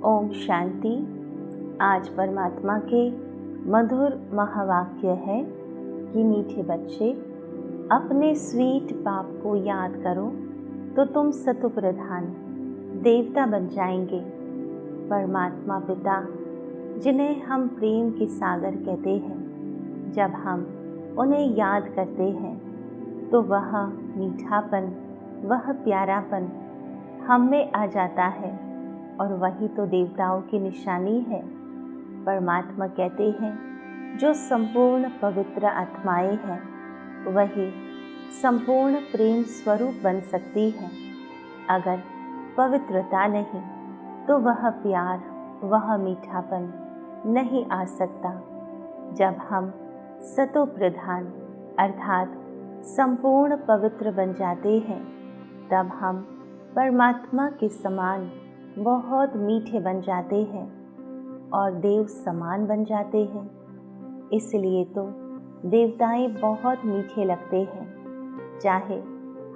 ओम शांति। आज परमात्मा के मधुर महावाक्य है कि मीठे बच्चे, अपने स्वीट बाप को याद करो तो तुम सतोप्रधान देवता बन जाएंगे। परमात्मा पिता, जिन्हें हम प्रेम के सागर कहते हैं, जब हम उन्हें याद करते हैं तो वह मीठापन, वह प्यारापन हम में आ जाता है और वही तो देवताओं की निशानी है। परमात्मा कहते हैं, जो संपूर्ण पवित्र आत्माएं हैं वही संपूर्ण प्रेम स्वरूप बन सकती हैं। अगर पवित्रता नहीं तो वह प्यार, वह मीठापन नहीं आ सकता। जब हम सतो प्रधान अर्थात संपूर्ण पवित्र बन जाते हैं, तब हम परमात्मा के समान बहुत मीठे बन जाते हैं और देव समान बन जाते हैं। इसलिए तो देवताएं बहुत मीठे लगते हैं। चाहे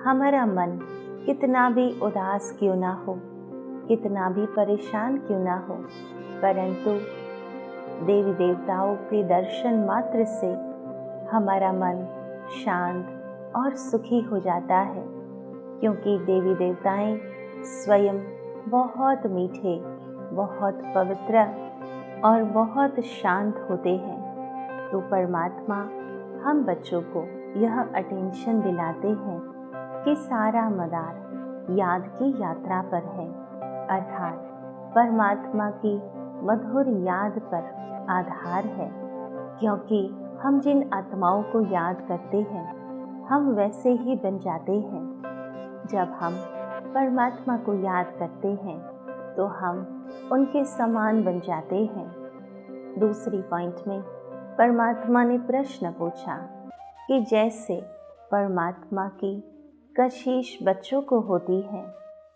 हमारा मन कितना भी उदास क्यों ना हो, कितना भी परेशान क्यों ना हो, परंतु देवी देवताओं के दर्शन मात्र से हमारा मन शांत और सुखी हो जाता है, क्योंकि देवी देवताएं स्वयं बहुत मीठे, बहुत पवित्र और बहुत शांत होते हैं। तो परमात्मा हम बच्चों को यह अटेंशन दिलाते हैं कि सारा मदार याद की यात्रा पर है, अर्थात परमात्मा की मधुर याद पर आधार है। क्योंकि हम जिन आत्माओं को याद करते हैं, हम वैसे ही बन जाते हैं। जब हम परमात्मा को याद करते हैं तो हम उनके समान बन जाते हैं। दूसरी पॉइंट में परमात्मा ने प्रश्न पूछा कि जैसे परमात्मा की कशिश बच्चों को होती है,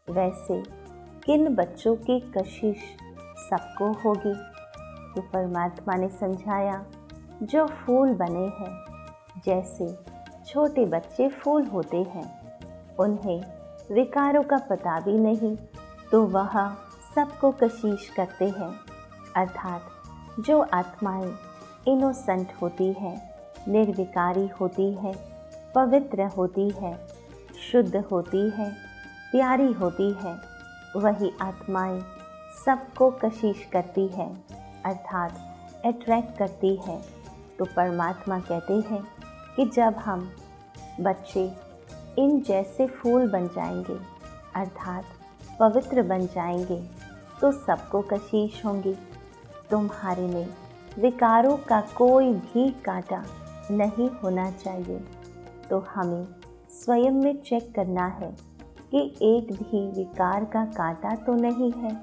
वैसे किन बच्चों की कशिश सबको होगी? तो परमात्मा ने समझाया, जो फूल बने हैं, जैसे छोटे बच्चे फूल होते हैं, उन्हें विकारों का पता भी नहीं, तो वह सबको कशिश करते हैं। अर्थात जो आत्माएं इनोसेंट होती हैं, निर्विकारी होती हैं, पवित्र होती हैं, शुद्ध होती हैं, प्यारी होती हैं, वही आत्माएं सबको कशिश करती हैं, अर्थात अट्रैक्ट करती हैं। तो परमात्मा कहते हैं कि जब हम बच्चे इन जैसे फूल बन जाएंगे, अर्थात पवित्र बन जाएंगे, तो सबको कशिश होंगी। तुम्हारे में विकारों का कोई भी कांटा नहीं होना चाहिए। तो हमें स्वयं में चेक करना है कि एक भी विकार का कांटा तो नहीं है,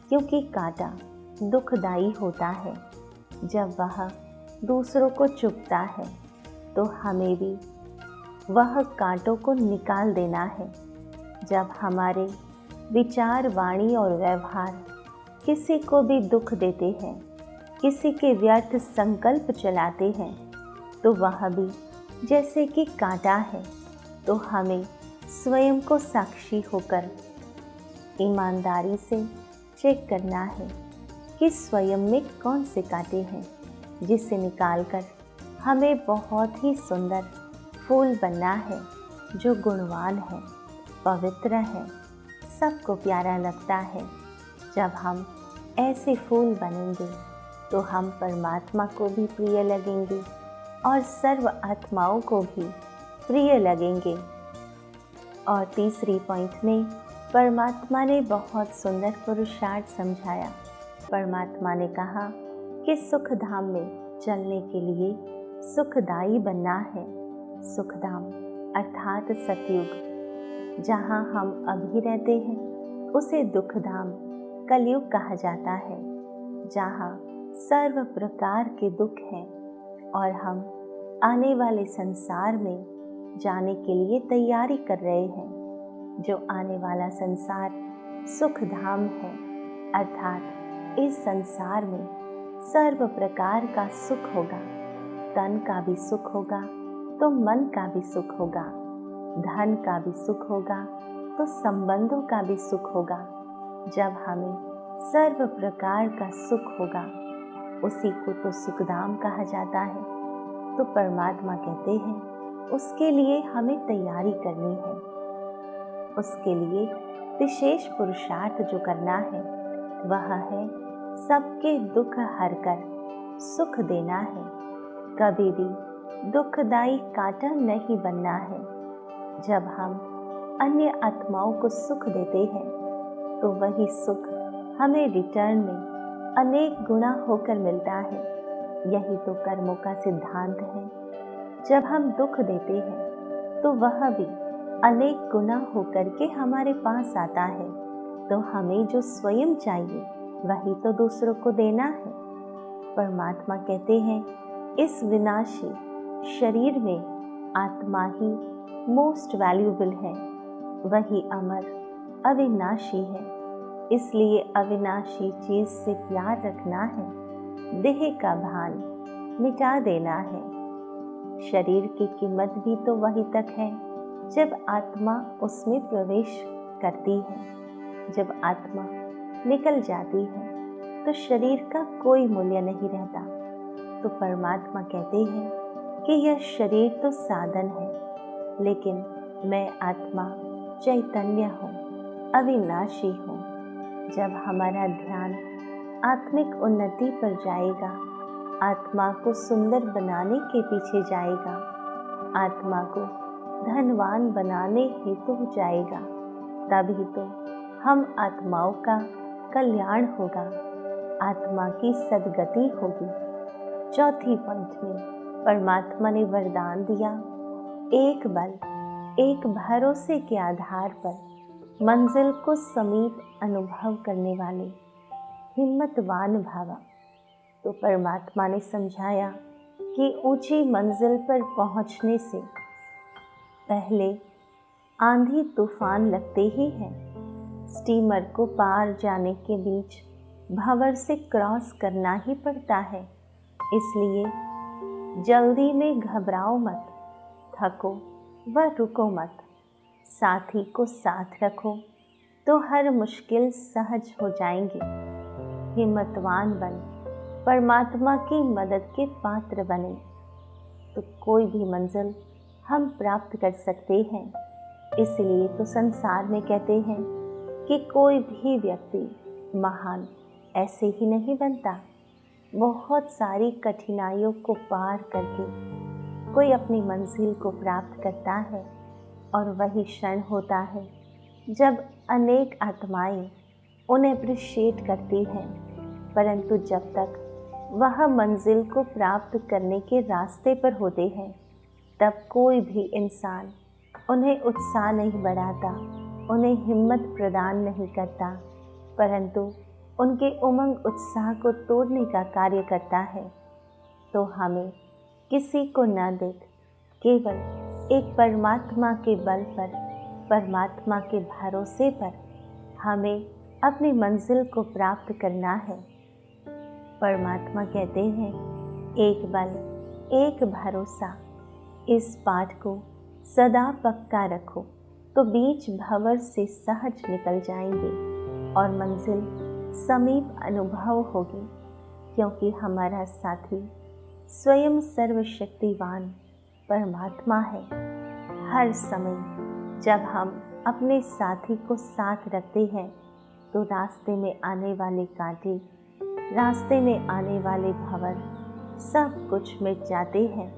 क्योंकि कांटा दुखदाई होता है। जब वह दूसरों को चुभता है तो हमें भी वह कांटों को निकाल देना है। जब हमारे विचार, वाणी और व्यवहार किसी को भी दुख देते हैं, किसी के व्यर्थ संकल्प चलाते हैं, तो वह भी जैसे कि कांटा है। तो हमें स्वयं को साक्षी होकर ईमानदारी से चेक करना है कि स्वयं में कौन से कांटे हैं, जिसे निकालकर हमें बहुत ही सुंदर फूल बनना है, जो गुणवान है, पवित्र है, सबको प्यारा लगता है। जब हम ऐसे फूल बनेंगे तो हम परमात्मा को भी प्रिय लगेंगे और सर्व आत्माओं को भी प्रिय लगेंगे। और तीसरी पॉइंट में परमात्मा ने बहुत सुंदर पुरुषार्थ समझाया। परमात्मा ने कहा कि सुख धाम में चलने के लिए सुखदाई बनना है। सुखधाम अर्थात सतयुग, जहाँ हम अभी रहते हैं, उसे दुखधाम कलयुग कहा जाता है, जहाँ सर्व प्रकार के दुख हैं और हम आने वाले संसार में जाने के लिए तैयारी कर रहे हैं। जो आने वाला संसार सुखधाम है, अर्थात इस संसार में सर्व प्रकार का सुख होगा। तन का भी सुख होगा तो मन का भी सुख होगा, धन का भी सुख होगा तो संबंधों का भी सुख होगा। जब हमें सर्व प्रकार का सुख होगा, उसी को तो सुखधाम कहा जाता है। तो परमात्मा कहते हैं उसके लिए हमें तैयारी करनी है। उसके लिए विशेष पुरुषार्थ जो करना है वह है सबके दुख हरकर सुख देना है। कभी भी दुखदाई कांटा नहीं बनना है। जब हम अन्य आत्माओं को सुख देते हैं तो वही सुख हमें रिटर्न में अनेक गुना होकर मिलता है। यही तो कर्मों का सिद्धांत है। जब हम दुख देते हैं तो वह भी अनेक गुना होकर के हमारे पास आता है। तो हमें जो स्वयं चाहिए वही तो दूसरों को देना है। परमात्मा कहते हैं इस विनाशी शरीर में आत्मा ही मोस्ट वैल्यूएबल है। वही अमर अविनाशी है। इसलिए अविनाशी चीज से प्यार रखना है। देह का भान मिटा देना है। शरीर की कीमत भी तो वही तक है जब आत्मा उसमें प्रवेश करती है। जब आत्मा निकल जाती है तो शरीर का कोई मूल्य नहीं रहता। तो परमात्मा कहते हैं कि यह शरीर तो साधन है, लेकिन मैं आत्मा चैतन्य हूँ, अविनाशी हूँ। जब हमारा ध्यान आत्मिक उन्नति पर जाएगा, आत्मा को सुंदर बनाने के पीछे जाएगा, आत्मा को धनवान बनाने हेतु जाएगा, तभी तो हम आत्माओं का कल्याण होगा, आत्मा की सद्गति होगी। चौथी पॉइंट में परमात्मा ने वरदान दिया, एक बल एक भरोसे के आधार पर मंजिल को समीप अनुभव करने वाले हिम्मतवान भव। तो परमात्मा ने समझाया कि ऊंची मंजिल पर पहुंचने से पहले आंधी तूफान लगते ही हैं। स्टीमर को पार जाने के बीच भंवर से क्रॉस करना ही पड़ता है। इसलिए जल्दी में घबराओ मत, थको व रुको मत, साथी को साथ रखो तो हर मुश्किल सहज हो जाएंगी। हिम्मतवान बन परमात्मा की मदद के पात्र बने तो कोई भी मंजिल हम प्राप्त कर सकते हैं। इसलिए तो संसार में कहते हैं कि कोई भी व्यक्ति महान ऐसे ही नहीं बनता। बहुत सारी कठिनाइयों को पार करके कोई अपनी मंजिल को प्राप्त करता है, और वही क्षण होता है जब अनेक आत्माएं उन्हें अप्रिशिएट करती हैं। परंतु जब तक वह मंजिल को प्राप्त करने के रास्ते पर होते हैं, तब कोई भी इंसान उन्हें उत्साह नहीं बढ़ाता, उन्हें हिम्मत प्रदान नहीं करता, परंतु उनके उमंग उत्साह को तोड़ने का कार्य करता है। तो हमें किसी को न देख केवल एक परमात्मा के बल पर, परमात्मा के भरोसे पर हमें अपनी मंजिल को प्राप्त करना है। परमात्मा कहते हैं एक बल एक भरोसा, इस पाठ को सदा पक्का रखो तो बीच भंवर से सहज निकल जाएंगे और मंजिल समीप अनुभव होगी, क्योंकि हमारा साथी स्वयं सर्वशक्तिवान परमात्मा है। हर समय जब हम अपने साथी को साथ रखते हैं तो रास्ते में आने वाले कांटे, रास्ते में आने वाले भंवर सब कुछ मिट जाते हैं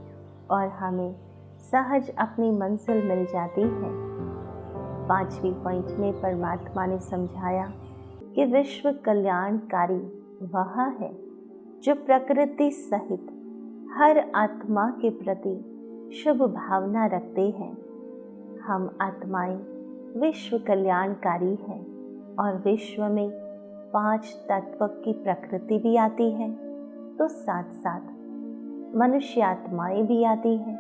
और हमें सहज अपनी मंजिल मिल जाती है। पांचवी पॉइंट में परमात्मा ने समझाया कि विश्व कल्याणकारी वह है जो प्रकृति सहित हर आत्मा के प्रति शुभ भावना रखते हैं। हम आत्माएं विश्व कल्याणकारी हैं और विश्व में 5 तत्व की प्रकृति भी आती है, तो साथ साथ मनुष्य आत्माएं भी आती हैं।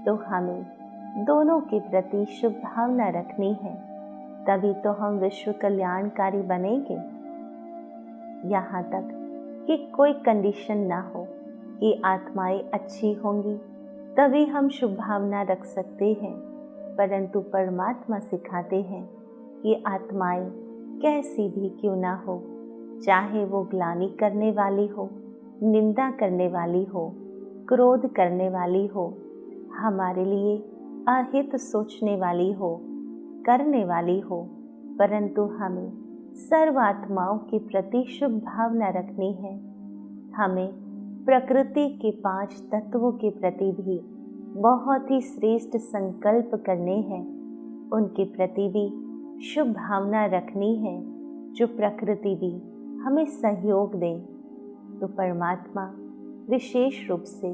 तो हमें दोनों के प्रति शुभ भावना रखनी है, तभी तो हम विश्व कल्याणकारी बनेंगे। यहाँ तक कि कोई कंडीशन ना हो कि आत्माएं अच्छी होंगी तभी हम शुभ भावना रख सकते हैं, परंतु परमात्मा सिखाते हैं कि आत्माएं कैसी भी क्यों ना हो, चाहे वो ग्लानि करने वाली हो, निंदा करने वाली हो, क्रोध करने वाली हो, हमारे लिए अहित सोचने वाली हो, करने वाली हो, परंतु हमें सर्व आत्माओं के प्रति शुभ भावना रखनी है। हमें प्रकृति के 5 तत्वों के प्रति भी बहुत ही श्रेष्ठ संकल्प करने हैं। उनके प्रति भी शुभ भावना रखनी है, जो प्रकृति भी हमें सहयोग दे। तो परमात्मा विशेष रूप से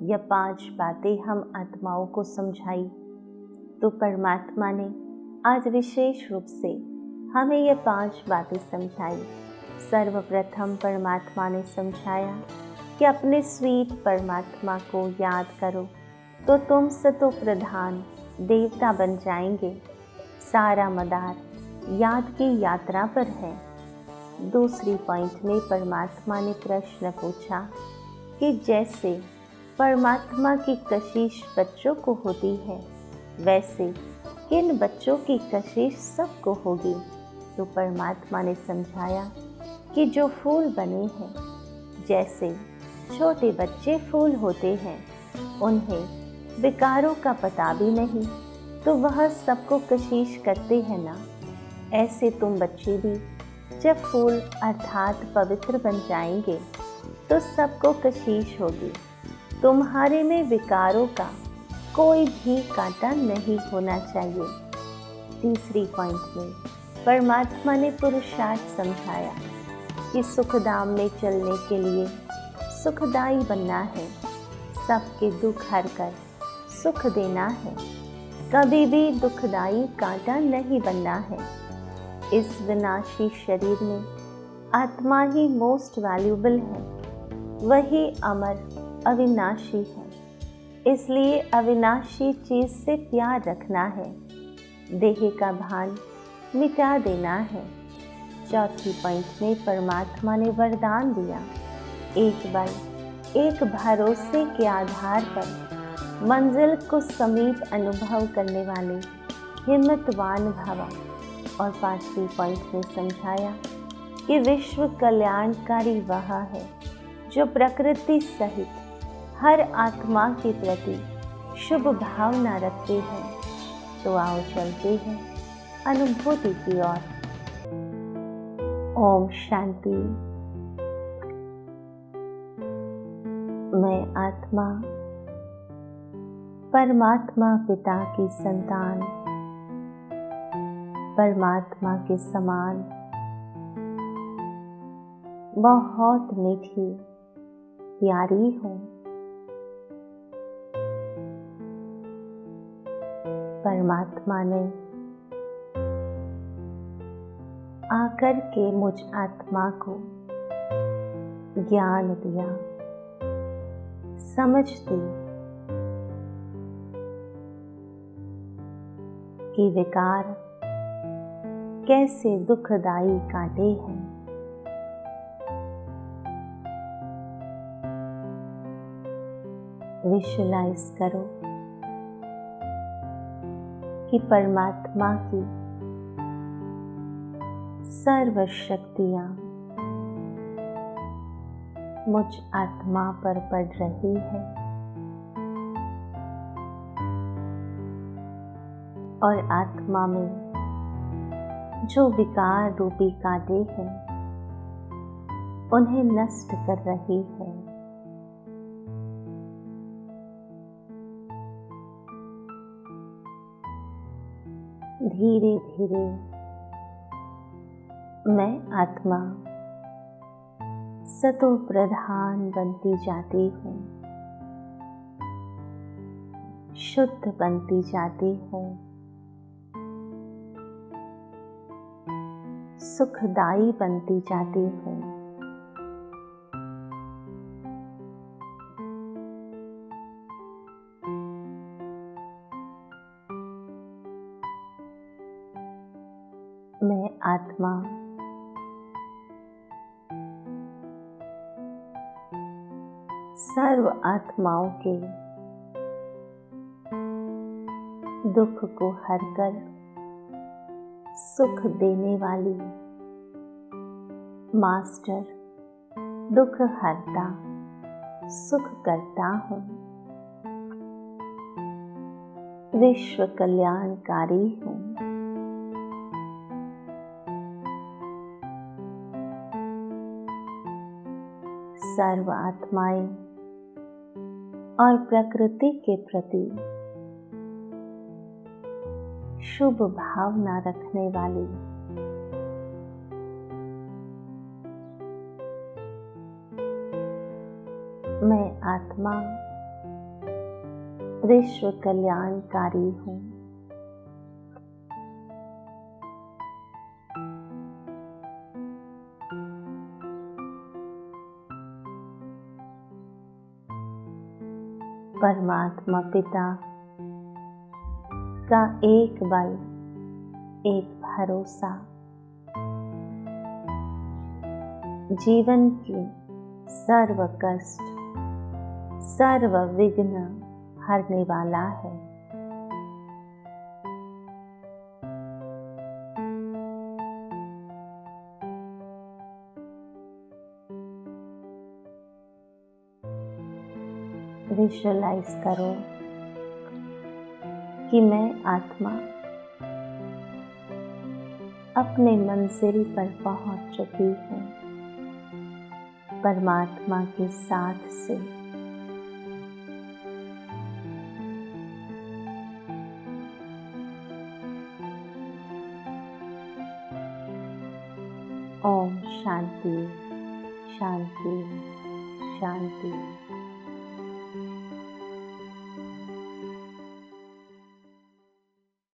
यह 5 बातें हम आत्माओं को समझाई। तो परमात्मा ने आज विशेष रूप से हमें यह 5 बातें समझाई। सर्वप्रथम परमात्मा ने समझाया कि अपने स्वीट परमात्मा को याद करो तो तुम सतो प्रधान देवता बन जाएंगे। सारा मदार याद की यात्रा पर है। दूसरी पॉइंट में परमात्मा ने प्रश्न पूछा कि जैसे परमात्मा की कशिश बच्चों को होती है, वैसे किन बच्चों की कशिश सबको होगी। तो परमात्मा ने समझाया कि जो फूल बने हैं, जैसे छोटे बच्चे फूल होते हैं, उन्हें विकारों का पता भी नहीं, तो वह सबको कशिश करते हैं ना। ऐसे तुम बच्चे भी जब फूल अर्थात पवित्र बन जाएंगे तो सबको कशिश होगी। तुम्हारे में विकारों का कोई भी कांटा नहीं होना चाहिए। तीसरी पॉइंट में परमात्मा ने पुरुषार्थ समझाया कि सुखधाम में चलने के लिए सुखदाई बनना है, सबके दुख हर कर सुख देना है, कभी भी दुखदाई कांटा नहीं बनना है। इस विनाशी शरीर में आत्मा ही मोस्ट वैल्यूबल है, वही अमर अविनाशी है। इसलिए अविनाशी चीज से प्यार रखना है, देह का भान मिटा देना है। चौथी पॉइंट में परमात्मा ने वरदान दिया, एक बल एक भरोसे के आधार पर मंजिल को समीप अनुभव करने वाले हिम्मतवान भव। और पांचवी पॉइंट में समझाया कि विश्व कल्याणकारी वह है जो प्रकृति सहित हर आत्मा के प्रति शुभ भावना रखते हैं। तो आओ चलते हैं अनुभूति की ओर। ओम शांति। मैं आत्मा परमात्मा पिता की संतान, परमात्मा के समान बहुत मीठी प्यारी हूँ। परमात्मा ने आकर के मुझ आत्मा को ज्ञान दिया, समझ दी कि विकार कैसे दुखदाई कांटे हैं। विजुलाइज करो कि परमात्मा की सर्व शक्तियां मुझ आत्मा पर पड़ रही है और आत्मा में जो विकार रूपी कांटे हैं उन्हें नष्ट कर रही है। धीरे धीरे मैं आत्मा सतो प्रधान बनती जाती हूँ, शुद्ध बनती जाती हूँ, सुखदाई बनती जाती हूँ। मैं आत्मा सर्व आत्माओं के दुख को हरकर सुख देने वाली मास्टर दुख हरता सुख करता हूँ, विश्व कल्याणकारी हूँ। सर्व आत्माएं और प्रकृति के प्रति शुभ भावना रखने वाली मैं आत्मा विश्व कल्याणकारी हूँ। परमात्मा पिता का एक बल, एक भरोसा जीवन के सर्व कष्ट, सर्व विघ्न हरने वाला है। विजुअलाइज करो कि मैं आत्मा अपने मंजिल पर पहुंच चुकी हूँ, परमात्मा के साथ से। ओम शांति शांति शांति।